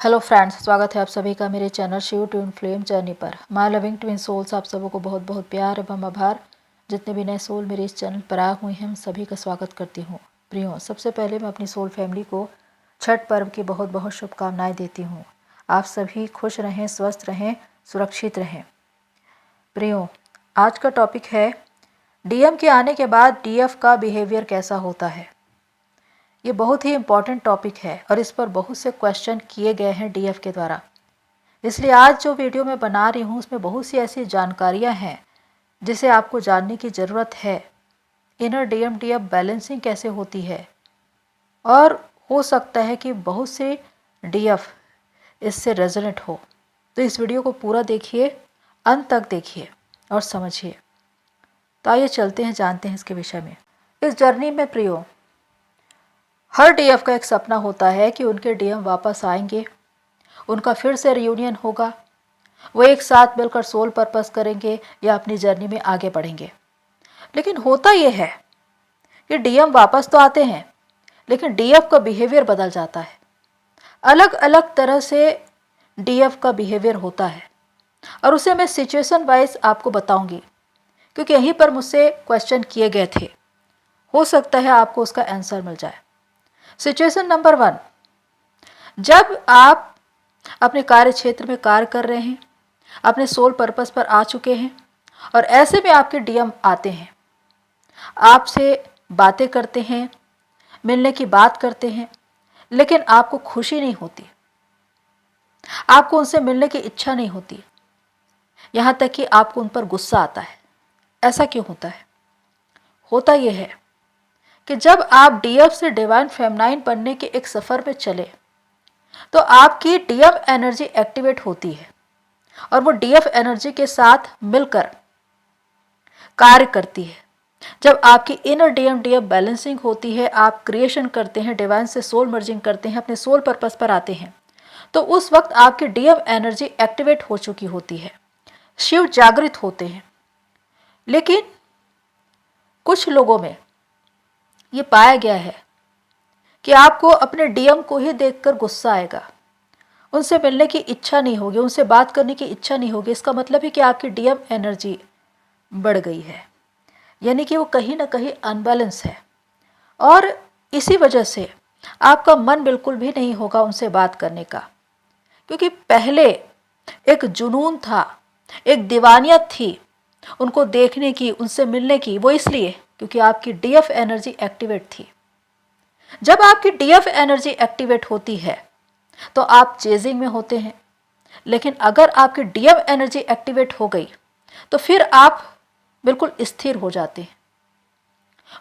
Hello friends, स्वागत है आप सभी का मेरे channel Shiv twin flame journey पर। माय लविंग ट्विन सोल्स, आप सबों को बहुत बहुत प्यार एवं आभार। जितने भी नए सोल मेरे इस चैनल पर आए हुए हैं, हम सभी का स्वागत करती हूँ। प्रियो, सबसे पहले मैं अपनी सोल फैमिली को छठ पर्व की बहुत बहुत शुभकामनाएं देती हूँ। आप सभी खुश रहें, स्वस्थ रहें, सुरक्षित रहें। प्रियो, आज का टॉपिक है डीएम के आने के बाद डीएफ का बिहेवियर कैसा होता है। ये बहुत ही इम्पॉर्टेंट टॉपिक है और इस पर बहुत से क्वेश्चन किए गए हैं डीएफ के द्वारा। इसलिए आज जो वीडियो मैं बना रही हूँ उसमें बहुत सी ऐसी जानकारियाँ हैं जिसे आपको जानने की ज़रूरत है। इनर डीएम डीएफ बैलेंसिंग कैसे होती है, और हो सकता है कि बहुत से डीएफ इससे रेजोनेट हो। तो इस वीडियो को पूरा देखिए, अंत तक देखिए और समझिए। तो आइए चलते हैं, जानते हैं इसके विषय में। इस जर्नी में प्रियो, हर डीएफ का एक सपना होता है कि उनके डीएम वापस आएंगे, उनका फिर से रियूनियन होगा, वो एक साथ मिलकर सोल पर्पस करेंगे या अपनी जर्नी में आगे बढ़ेंगे। लेकिन होता यह है कि डीएम वापस तो आते हैं, लेकिन डीएफ का बिहेवियर बदल जाता है। अलग अलग तरह से डीएफ का बिहेवियर होता है और उसे मैं सिचुएशन वाइज आपको बताऊंगी, क्योंकि यहीं पर मुझसे क्वेश्चन किए गए थे। हो सकता है आपको उसका आंसर मिल जाए। सिचुएशन नंबर 1, जब आप अपने कार्य क्षेत्र में कार्य कर रहे हैं, अपने सोल पर्पस पर आ चुके हैं और ऐसे में आपके डीएम आते हैं, आपसे बातें करते हैं, मिलने की बात करते हैं, लेकिन आपको खुशी नहीं होती, आपको उनसे मिलने की इच्छा नहीं होती, यहाँ तक कि आपको उन पर गुस्सा आता है। ऐसा क्यों होता है? होता यह है कि जब आप डीएफ से डिवाइन फेमनाइन बनने के एक सफ़र में चले तो आपकी डीएफ एनर्जी एक्टिवेट होती है और वो डीएफ एनर्जी के साथ मिलकर कार्य करती है। जब आपकी इनर डीएम डीएफ बैलेंसिंग होती है, आप क्रिएशन करते हैं, डिवाइन से सोल मर्जिंग करते हैं, अपने सोल पर्पस पर आते हैं, तो उस वक्त आपकी डीएफ एनर्जी एक्टिवेट हो चुकी होती है, शिव जागृत होते हैं। लेकिन कुछ लोगों में ये पाया गया है कि आपको अपने डीएम को ही देखकर गुस्सा आएगा, उनसे मिलने की इच्छा नहीं होगी, उनसे बात करने की इच्छा नहीं होगी। इसका मतलब है कि आपकी डीएम एनर्जी बढ़ गई है, यानी कि वो कहीं ना कहीं अनबैलेंस है और इसी वजह से आपका मन बिल्कुल भी नहीं होगा उनसे बात करने का, क्योंकि पहले एक जुनून था, एक दीवानियत थी उनको देखने की, उनसे मिलने की। वो इसलिए क्योंकि आपकी डीएफ एनर्जी एक्टिवेट थी। जब आपकी डीएफ एनर्जी एक्टिवेट होती है तो आप चेजिंग में होते हैं, लेकिन अगर आपकी डीएफ एनर्जी एक्टिवेट हो गई तो फिर आप बिल्कुल स्थिर हो जाते हैं।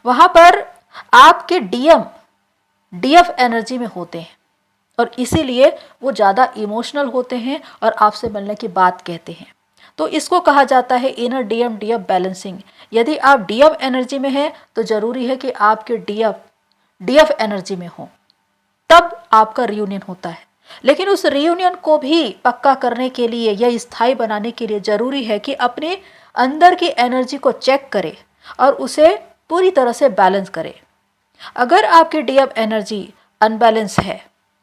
वहां पर आपके डीएम डीएफ एनर्जी में होते हैं और इसीलिए वो ज़्यादा इमोशनल होते हैं और आपसे मिलने की बात कहते हैं। तो इसको कहा जाता है इनर डीएम डीएफ बैलेंसिंग। यदि आप डीएफ एनर्जी में हैं तो जरूरी है कि आपके डीएफ एनर्जी में हो, तब आपका रियूनियन होता है। लेकिन उस रियूनियन को भी पक्का करने के लिए या स्थायी बनाने के लिए जरूरी है कि अपने अंदर की एनर्जी को चेक करें और उसे पूरी तरह से बैलेंस करें। अगर आपकी डीएफ एनर्जी अनबैलेंस है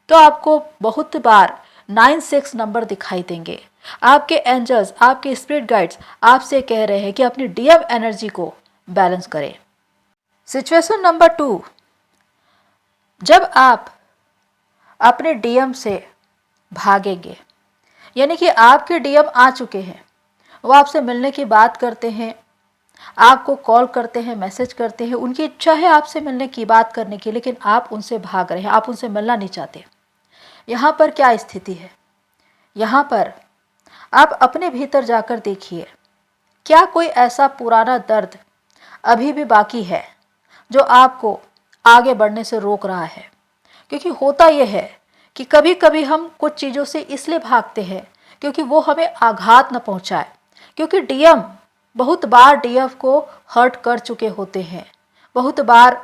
तो आपको बहुत बार 96 नंबर दिखाई देंगे। आपके एंजल्स, आपके स्पिरिट गाइड्स आपसे कह रहे हैं कि अपनी डीएफ एनर्जी को बैलेंस करें। सिचुएशन नंबर 2, जब आप अपने डीएम से भागेंगे, यानी कि आपके डीएम आ चुके हैं, वो आपसे मिलने की बात करते हैं, आपको कॉल करते हैं, मैसेज करते हैं, उनकी इच्छा है आपसे मिलने की बात करने की, लेकिन आप उनसे भाग रहे हैं, आप उनसे मिलना नहीं चाहते। यहाँ पर क्या स्थिति है? यहाँ पर आप अपने भीतर जाकर देखिए, क्या कोई ऐसा पुराना दर्द अभी भी बाकी है जो आपको आगे बढ़ने से रोक रहा है? क्योंकि होता यह है कि कभी कभी हम कुछ चीज़ों से इसलिए भागते हैं क्योंकि वो हमें आघात न पहुंचाए, क्योंकि डीएम बहुत बार डीएफ को हर्ट कर चुके होते हैं, बहुत बार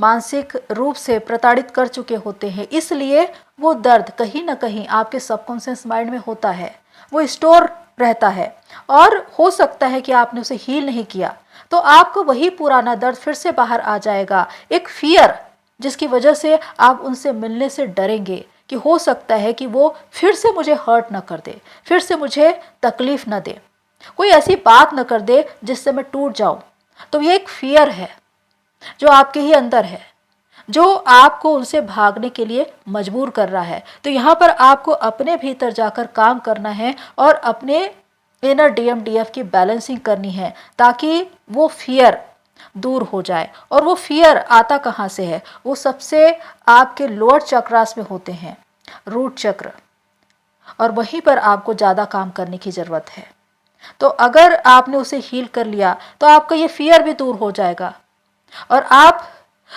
मानसिक रूप से प्रताड़ित कर चुके होते हैं। इसलिए वो दर्द कहीं ना कहीं आपके सबकॉन्शियस माइंड में होता है, वो स्टोर रहता है और हो सकता है कि आपने उसे हील नहीं किया तो आपको वही पुराना दर्द फिर से बाहर आ जाएगा। एक फियर जिसकी वजह से आप उनसे मिलने से डरेंगे कि हो सकता है कि वो फिर से मुझे हर्ट ना कर दे, फिर से मुझे तकलीफ ना दे, कोई ऐसी बात ना कर दे जिससे मैं टूट जाऊं। तो ये एक फियर है जो आपके ही अंदर है, जो आपको उनसे भागने के लिए मजबूर कर रहा है। तो यहाँ पर आपको अपने भीतर जाकर काम करना है और अपने इनर डीएमडीएफ की बैलेंसिंग करनी है ताकि वो फियर दूर हो जाए। और वो फियर आता कहाँ से है? वो सबसे आपके लोअर चक्रास में होते हैं, रूट चक्र, और वहीं पर आपको ज़्यादा काम करने की ज़रूरत है। तो अगर आपने उसे हील कर लिया तो आपका ये फियर भी दूर हो जाएगा और आप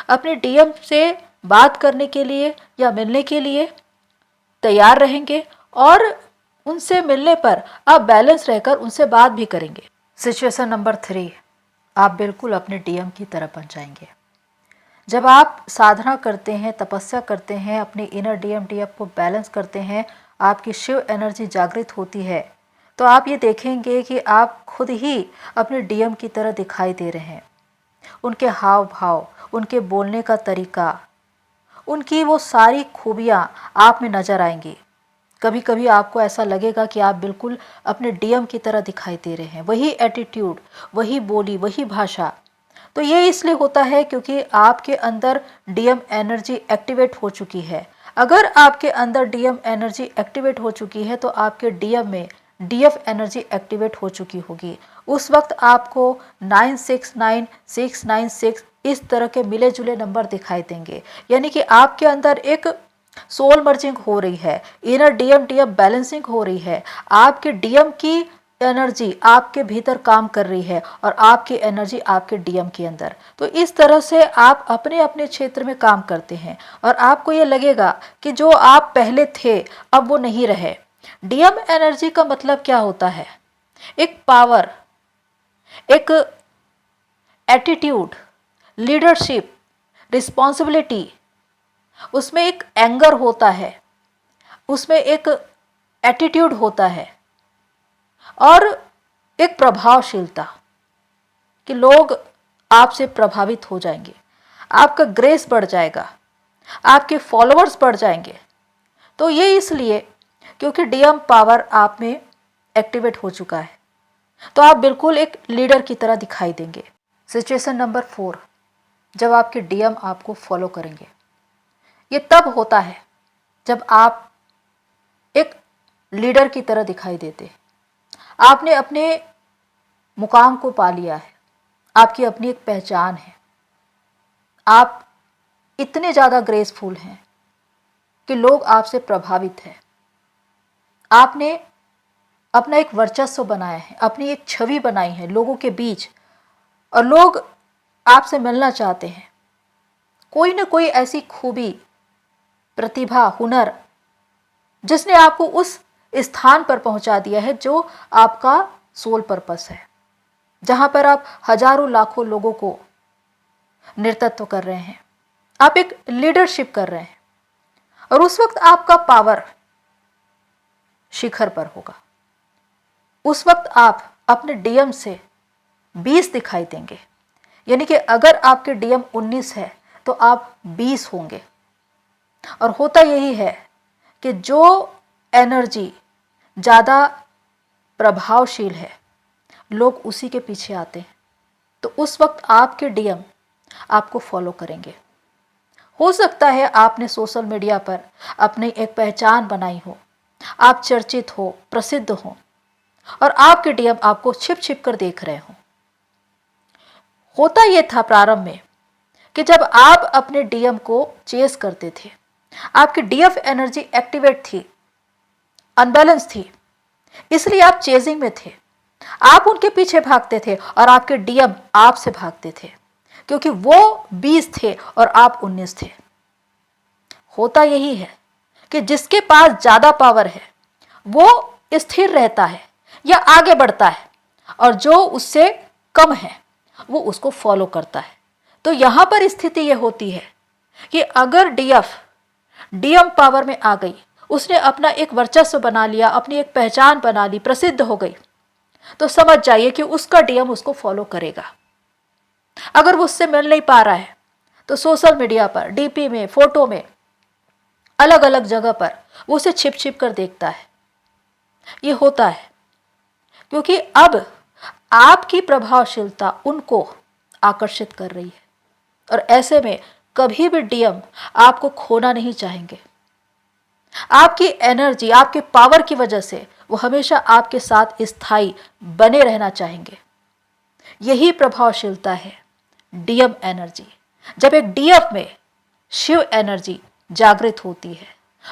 अपने डीएम से बात करने के लिए या मिलने के लिए तैयार रहेंगे और उनसे मिलने पर आप बैलेंस रहकर उनसे बात भी करेंगे। सिचुएशन नंबर 3, आप बिल्कुल अपने डीएम की तरह बन जाएंगे। जब आप साधना करते हैं, तपस्या करते हैं, अपने इनर डीएमडीएफ को बैलेंस करते हैं, आपकी शिव एनर्जी जागृत होती है, तो आप ये देखेंगे कि आप खुद ही अपने डीएम की तरह दिखाई दे रहे हैं। उनके हाव भाव, उनके बोलने का तरीका, उनकी वो सारी खूबियाँ आप में नज़र आएंगी। कभी कभी आपको ऐसा लगेगा कि आप बिल्कुल अपने डीएम की तरह दिखाई दे रहे हैं, वही एटीट्यूड, वही बोली, वही भाषा। तो ये इसलिए होता है क्योंकि आपके अंदर डीएम एनर्जी एक्टिवेट हो चुकी है। अगर आपके अंदर डीएम एनर्जी एक्टिवेट हो चुकी है तो आपके डीएम में डीएफ एनर्जी एक्टिवेट हो चुकी होगी। उस वक्त आपको 969 696 इस तरह के मिले जुले नंबर दिखाई देंगे, यानी कि आपके अंदर एक सोल मर्जिंग हो रही है, इनर डीएम डीएफ बैलेंसिंग हो रही है। आपके डीएम की एनर्जी आपके भीतर काम कर रही है और आपकी एनर्जी आपके डीएम के अंदर। तो इस तरह से आप अपने अपने क्षेत्र में काम करते हैं और आपको ये लगेगा कि जो आप पहले थे अब वो नहीं रहे। डीएम एनर्जी का मतलब क्या होता है? एक पावर, एक एटीट्यूड, लीडरशिप, रिस्पॉन्सिबिलिटी, उसमें एक एंगर होता है, उसमें एक एटीट्यूड होता है और एक प्रभावशीलता कि लोग आपसे प्रभावित हो जाएंगे, आपका ग्रेस बढ़ जाएगा, आपके फॉलोअर्स बढ़ जाएंगे। तो ये इसलिए क्योंकि डीएम पावर आप में एक्टिवेट हो चुका है, तो आप बिल्कुल एक लीडर की तरह दिखाई देंगे। सिचुएशन नंबर 4, जब आपके डीएम आपको फॉलो करेंगे, ये तब होता है जब आप एक लीडर की तरह दिखाई देते हैं। आपने अपने मुकाम को पा लिया है, आपकी अपनी एक पहचान है, आप इतने ज़्यादा ग्रेसफुल हैं कि लोग आपसे प्रभावित हैं। आपने अपना एक वर्चस्व बनाया है, अपनी एक छवि बनाई है लोगों के बीच और लोग आपसे मिलना चाहते हैं। कोई ना कोई ऐसी खूबी, प्रतिभा, हुनर जिसने आपको उस स्थान पर पहुंचा दिया है जो आपका सोल पर्पस है, जहां पर आप हजारों लाखों लोगों को नेतृत्व कर रहे हैं, आप एक लीडरशिप कर रहे हैं और उस वक्त आपका पावर शिखर पर होगा। उस वक्त आप अपने डीएम से 20 दिखाई देंगे, यानी कि अगर आपके डीएम 19 है तो आप 20 होंगे। और होता यही है कि जो एनर्जी ज़्यादा प्रभावशील है लोग उसी के पीछे आते हैं, तो उस वक्त आपके डीएम आपको फॉलो करेंगे। हो सकता है आपने सोशल मीडिया पर अपनी एक पहचान बनाई हो, आप चर्चित हो, प्रसिद्ध हो और आपके डीएम आपको छिप छिप कर देख रहे हो। होता यह था प्रारंभ में कि जब आप अपने डीएम को चेस करते थे, आपकी डीएफ एनर्जी एक्टिवेट थी, अनबैलेंस थी, इसलिए आप चेजिंग में थे, आप उनके पीछे भागते थे और आपके डीएम आपसे भागते थे क्योंकि वो 20 थे और आप 19 थे। होता यही है कि जिसके पास ज्यादा पावर है वो स्थिर रहता है या आगे बढ़ता है और जो उससे कम है वो उसको फॉलो करता है। तो यहां पर स्थिति यह होती है कि अगर डीएम पावर में आ गई, उसने अपना एक वर्चस्व बना लिया, अपनी एक पहचान बना ली, प्रसिद्ध हो गई, तो समझ जाइए कि उसका डीएम उसको फॉलो करेगा। अगर वो उससे मिल नहीं पा रहा है तो सोशल मीडिया पर डीपी में, फोटो में अलग अलग जगह पर वो उसे छिप छिप कर देखता है। ये होता है क्योंकि अब आपकी प्रभावशीलता उनको आकर्षित कर रही है, और ऐसे में कभी भी डीएम आपको खोना नहीं चाहेंगे। आपकी एनर्जी, आपके पावर की वजह से वो हमेशा आपके साथ स्थायी बने रहना चाहेंगे। यही प्रभावशीलता है डीएम एनर्जी। जब एक डीएफ में शिव एनर्जी जागृत होती है,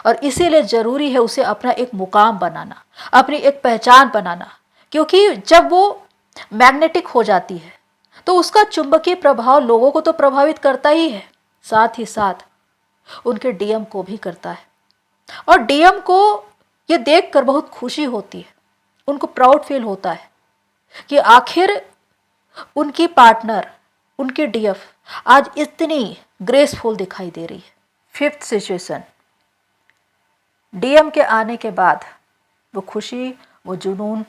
और इसीलिए जरूरी है उसे अपना एक मुकाम बनाना, अपनी एक पहचान बनाना, क्योंकि जब वो मैग्नेटिक हो जाती है तो उसका चुंबकीय प्रभाव लोगों को तो प्रभावित करता ही है, साथ ही साथ उनके डीएम को भी करता है। और डीएम को ये देखकर बहुत खुशी होती है, उनको प्राउड फील होता है कि आखिर उनकी पार्टनर, उनकी डीएफ आज इतनी ग्रेसफुल दिखाई दे रही है। फिफ्थ सिचुएशन, डीएम के आने के बाद वो खुशी, वो जुनून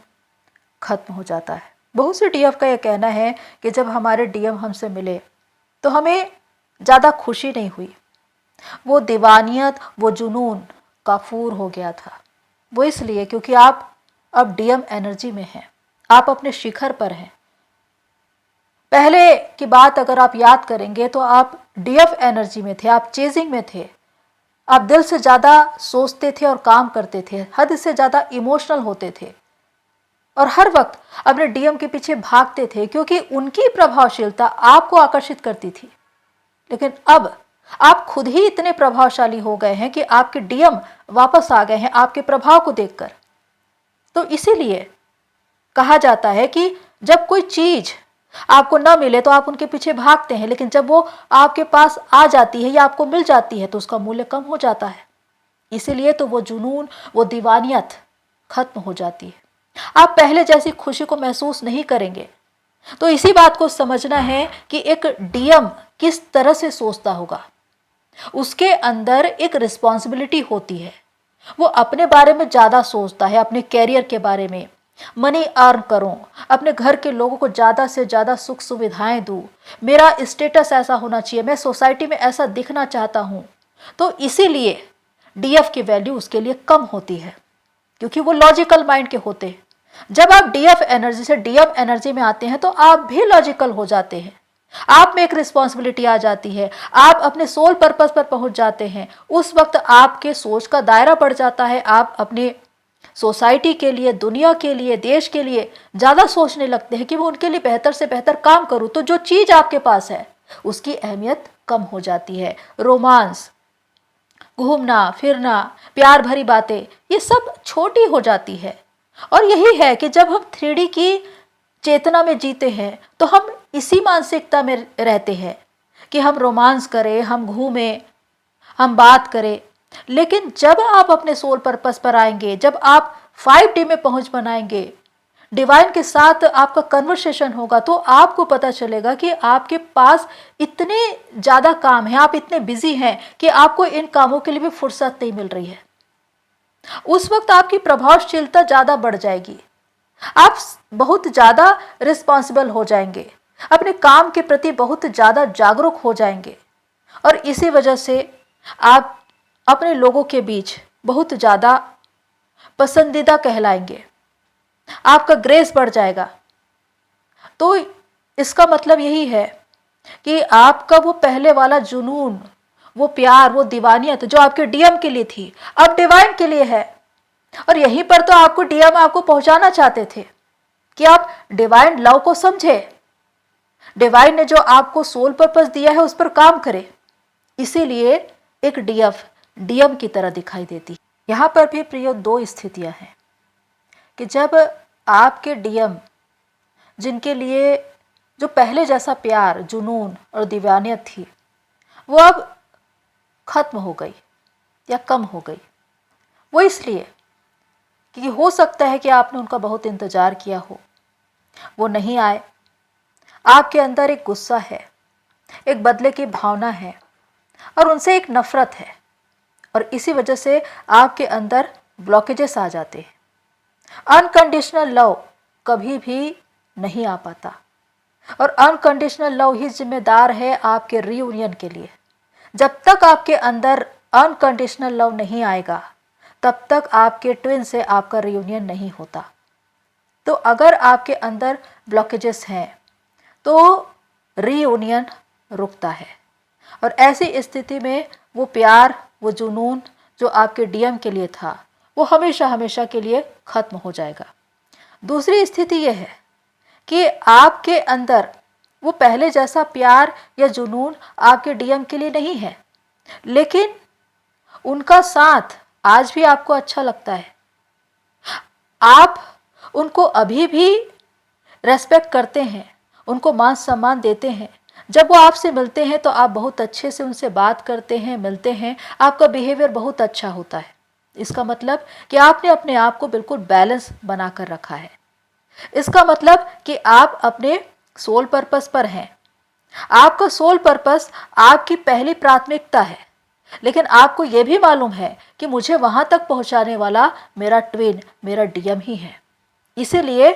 खत्म हो जाता है। बहुत से डीएफ का यह कहना है कि जब हमारे डीएम हमसे मिले तो हमें ज़्यादा खुशी नहीं हुई, वो दीवानियत, वो जुनून काफूर हो गया था। वो इसलिए क्योंकि आप अब डीएम एनर्जी में हैं, आप अपने शिखर पर हैं। पहले की बात अगर आप याद करेंगे तो आप डीएफ एनर्जी में थे, आप चेजिंग में थे, आप दिल से ज़्यादा सोचते थे और काम करते थे, हद से ज़्यादा इमोशनल होते थे और हर वक्त अपने डीएम के पीछे भागते थे क्योंकि उनकी प्रभावशीलता आपको आकर्षित करती थी। लेकिन अब आप खुद ही इतने प्रभावशाली हो गए हैं कि आपके डीएम वापस आ गए हैं आपके प्रभाव को देखकर। तो इसीलिए कहा जाता है कि जब कोई चीज आपको न मिले तो आप उनके पीछे भागते हैं, लेकिन जब वो आपके पास आ जाती है या आपको मिल जाती है तो उसका मूल्य कम हो जाता है। इसीलिए तो वो जुनून, वो दीवानियत खत्म हो जाती है। आप पहले जैसी खुशी को महसूस नहीं करेंगे। तो इसी बात को समझना है कि एक डीएम किस तरह से सोचता होगा। उसके अंदर एक रिस्पॉन्सिबिलिटी होती है, वो अपने बारे में ज़्यादा सोचता है, अपने कैरियर के बारे में, मनी अर्न करूं, अपने घर के लोगों को ज़्यादा से ज़्यादा सुख सुविधाएं दूं, मेरा स्टेटस ऐसा होना चाहिए, मैं सोसाइटी में ऐसा दिखना चाहता हूं। तो इसीलिए डीएफ की वैल्यू उसके लिए कम होती है क्योंकि वो लॉजिकल माइंड के होते हैं। जब आप डीएफ एनर्जी से डीएम एनर्जी में आते हैं तो आप भी लॉजिकल हो जाते हैं, आप में एक रिस्पॉन्सिबिलिटी आ जाती है, आप अपने सोल पर्पस पर पहुंच जाते हैं। उस वक्त आपके सोच का दायरा बढ़ जाता है, आप अपने सोसाइटी के लिए, दुनिया के लिए, देश के लिए ज़्यादा सोचने लगते हैं कि मैं उनके लिए बेहतर से बेहतर काम करूं। तो जो चीज़ आपके पास है उसकी अहमियत कम हो जाती है। रोमांस, घूमना फिरना, प्यार भरी बातें, ये सब छोटी हो जाती है। और यही है कि जब हम 3D की चेतना में जीते हैं तो हम इसी मानसिकता में रहते हैं कि हम रोमांस करें, हम घूमें, हम बात करें। लेकिन जब आप अपने सोल पर्पस पर आएंगे, जब आप 5D में पहुंच बनाएंगे, डिवाइन के साथ आपका कन्वर्सेशन होगा, तो आपको पता चलेगा कि आपके पास इतने ज़्यादा काम हैं, आप इतने बिजी हैं कि आपको इन कामों के लिए भी फुर्सत नहीं मिल रही है। उस वक्त आपकी प्रभावशीलता ज़्यादा बढ़ जाएगी, आप बहुत ज़्यादा रिस्पॉन्सिबल हो जाएंगे, अपने काम के प्रति बहुत ज़्यादा जागरूक हो जाएंगे और इसी वजह से आप अपने लोगों के बीच बहुत ज़्यादा पसंदीदा कहलाएंगे, आपका ग्रेस बढ़ जाएगा। तो इसका मतलब यही है कि आपका वो पहले वाला जुनून, वो प्यार, वो दीवानियत जो आपके डीएम के लिए थी, अब डिवाइन के लिए है। और यहीं पर तो आपको डीएम आपको पहुंचाना चाहते थे कि आप डिवाइन लव को समझे, डिवाइन ने जो आपको सोल पर्पस दिया है उस पर काम करें। इसीलिए एक डीएफ डीएम की तरह दिखाई देती। यहाँ पर भी प्रिय दो स्थितियां हैं कि जब आपके डीएम, जिनके लिए जो पहले जैसा प्यार, जुनून और दीवानियत थी, वो अब खत्म हो गई या कम हो गई। वो इसलिए कि हो सकता है कि आपने उनका बहुत इंतजार किया हो, वो नहीं आए। आपके अंदर एक गुस्सा है, एक बदले की भावना है और उनसे एक नफरत है, और इसी वजह से आपके अंदर ब्लॉकेजेस आ जाते हैं। अनकंडीशनल लव कभी भी नहीं आ पाता और अनकंडीशनल लव ही जिम्मेदार है आपके रीयूनियन के लिए। जब तक आपके अंदर अनकंडीशनल लव नहीं आएगा तब तक आपके ट्विन से आपका रियूनियन नहीं होता। तो अगर आपके अंदर ब्लॉकेजेस हैं तो रियूनियन रुकता है और ऐसी स्थिति में वो प्यार, वो जुनून जो आपके डीएम के लिए था वो हमेशा हमेशा के लिए खत्म हो जाएगा। दूसरी स्थिति यह है कि आपके अंदर वो पहले जैसा प्यार या जुनून आपके डीएम के लिए नहीं है, लेकिन उनका साथ आज भी आपको अच्छा लगता है। आप उनको अभी भी रेस्पेक्ट करते हैं, उनको मान सम्मान देते हैं। जब वो आपसे मिलते हैं तो आप बहुत अच्छे से उनसे बात करते हैं, मिलते हैं, आपका बिहेवियर बहुत अच्छा होता है। इसका मतलब कि आपने अपने आप को बिल्कुल बैलेंस बना कर रखा है। इसका मतलब कि आप अपने सोल पर्पस पर हैं। आपका सोल पर्पस आपकी पहली प्राथमिकता है, लेकिन आपको यह भी मालूम है कि मुझे वहां तक पहुंचाने वाला मेरा ट्विन, मेरा डीएम ही है। इसीलिए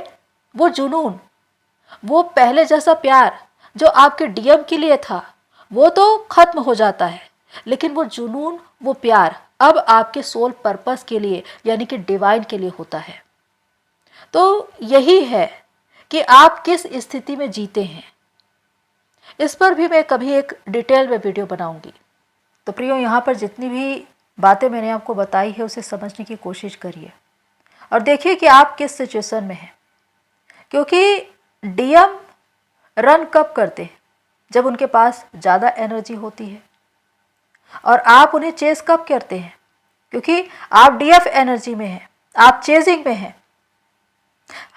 वो जुनून, वो पहले जैसा प्यार जो आपके डीएम के लिए था वो तो खत्म हो जाता है, लेकिन वो जुनून, वो प्यार अब आपके सोल पर्पस के लिए यानी कि डिवाइन के लिए होता है। तो यही है कि आप किस स्थिति में जीते हैं। इस पर भी मैं कभी एक डिटेल में वीडियो बनाऊंगी। तो प्रियो, यहाँ पर जितनी भी बातें मैंने आपको बताई है उसे समझने की कोशिश करिए और देखिए कि आप किस सिचुएशन में हैं। क्योंकि डीएम रन कब करते हैं? जब उनके पास ज़्यादा एनर्जी होती है। और आप उन्हें चेस कब करते हैं? क्योंकि आप डीएफ एनर्जी में हैं, आप चेजिंग में हैं।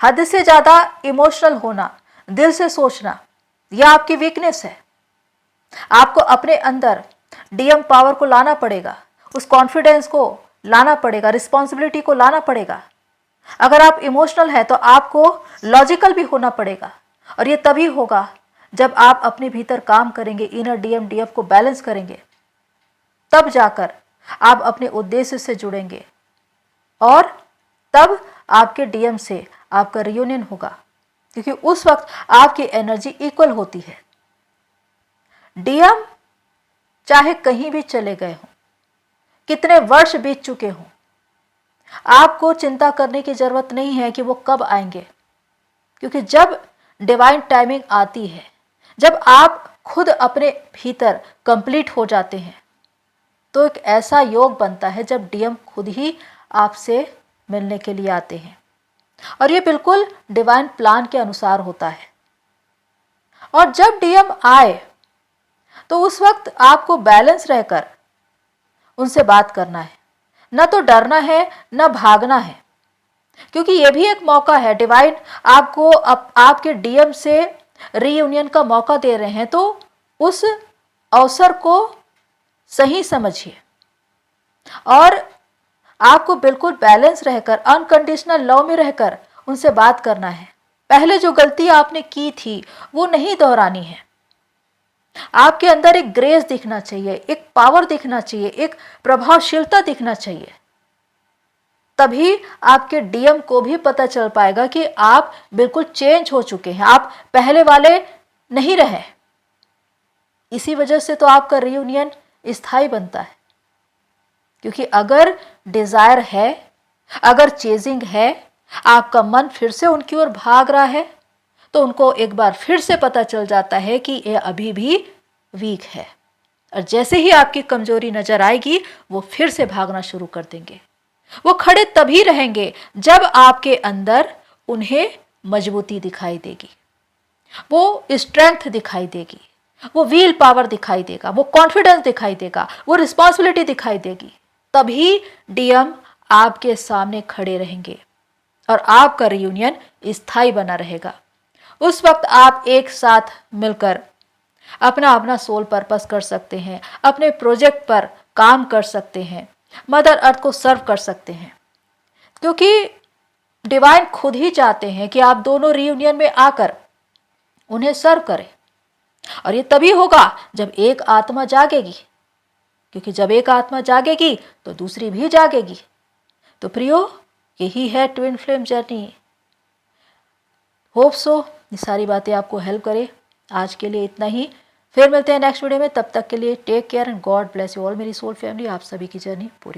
हद से ज़्यादा इमोशनल होना, दिल से सोचना, यह आपकी वीकनेस है। आपको अपने अंदर डीएम पावर को लाना पड़ेगा, उस कॉन्फिडेंस को लाना पड़ेगा, रिस्पॉन्सिबिलिटी को लाना पड़ेगा। अगर आप इमोशनल हैं तो आपको लॉजिकल भी होना पड़ेगा, और ये तभी होगा जब आप अपने भीतर काम करेंगे, इनर डीएम डीएफ को बैलेंस करेंगे, तब जाकर आप अपने उद्देश्य से जुड़ेंगे और तब आपके डीएम से आपका रियूनियन होगा, क्योंकि उस वक्त आपकी एनर्जी इक्वल होती है। डीएम चाहे कहीं भी चले गए हों, कितने वर्ष बीत चुके हों, आपको चिंता करने की जरूरत नहीं है कि वो कब आएंगे, क्योंकि जब डिवाइन टाइमिंग आती है, जब आप खुद अपने भीतर कंप्लीट हो जाते हैं, तो एक ऐसा योग बनता है जब डीएम खुद ही आपसे मिलने के लिए आते हैं, और ये बिल्कुल डिवाइन प्लान के अनुसार होता है। और जब डीएम आए तो उस वक्त आपको बैलेंस रहकर उनसे बात करना है, न तो डरना है न भागना है, क्योंकि ये भी एक मौका है। डिवाइन आपको आपके डीएम से रीयूनियन का मौका दे रहे हैं, तो उस अवसर को सही समझिए और आपको बिल्कुल बैलेंस रहकर, अनकंडीशनल लव में रहकर उनसे बात करना है। पहले जो गलती आपने की थी वो नहीं दोहरानी है। आपके अंदर एक ग्रेस दिखना चाहिए, एक पावर दिखना चाहिए, एक प्रभावशीलता दिखना चाहिए। तभी आपके डीएम को भी पता चल पाएगा कि आप बिल्कुल चेंज हो चुके हैं, आप पहले वाले नहीं रहे। इसी वजह से तो आपका रियूनियन स्थायी बनता है, क्योंकि अगर डिजायर है, अगर चेजिंग है, आपका मन फिर से उनकी ओर भाग रहा है, तो उनको एक बार फिर से पता चल जाता है कि ये अभी भी वीक है, और जैसे ही आपकी कमजोरी नजर आएगी वो फिर से भागना शुरू कर देंगे। वो खड़े तभी रहेंगे जब आपके अंदर उन्हें मजबूती दिखाई देगी, वो स्ट्रेंथ दिखाई देगी, वो व्हील पावर दिखाई देगा, वो कॉन्फिडेंस दिखाई देगा, वो रिस्पॉन्सिबिलिटी दिखाई देगी। तभी डीएम आपके सामने खड़े रहेंगे और आपका रियूनियन स्थायी बना रहेगा। उस वक्त आप एक साथ मिलकर अपना अपना सोल पर्पस कर सकते हैं, अपने प्रोजेक्ट पर काम कर सकते हैं, मदर अर्थ को सर्व कर सकते हैं, क्योंकि डिवाइन खुद ही चाहते हैं कि आप दोनों रियूनियन में आकर उन्हें सर्व करें। और ये तभी होगा जब एक आत्मा जागेगी, क्योंकि जब एक आत्मा जागेगी तो दूसरी भी जागेगी। तो प्रियो, यही है twin flame journey. Hope so ये सारी बातें आपको हेल्प करे। आज के लिए इतना ही। फिर मिलते हैं नेक्स्ट वीडियो में, तब तक के लिए take care and God bless you all. मेरी सोल फैमिली, आप सभी की जर्नी पूरी